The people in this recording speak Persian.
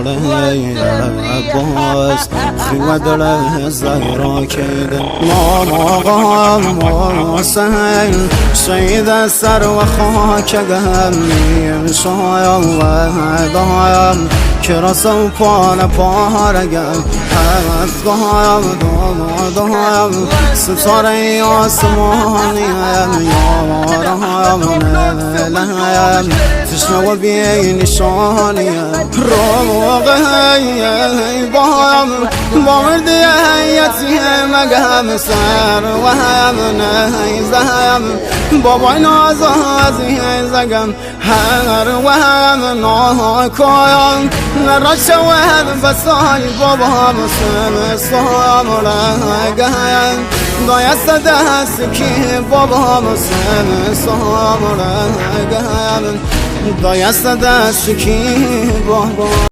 علي عباس في ودل الزهراء كيد مقام حسين سيد السر وخاك قلبي شاي الله دايم كرسو پال پارگم هفت دایم ستاره آسمانیم یارم نلیم تشنه و بی نشانیم روغه بایم با مردی یتیم گم سر و هم نیزم بابای نازازی زگم هر و هم ناکایم نرشوه بسای بابا مسلم سام رگم دایست دست کی بابا مسلم سام رگم دایست دست کی بابا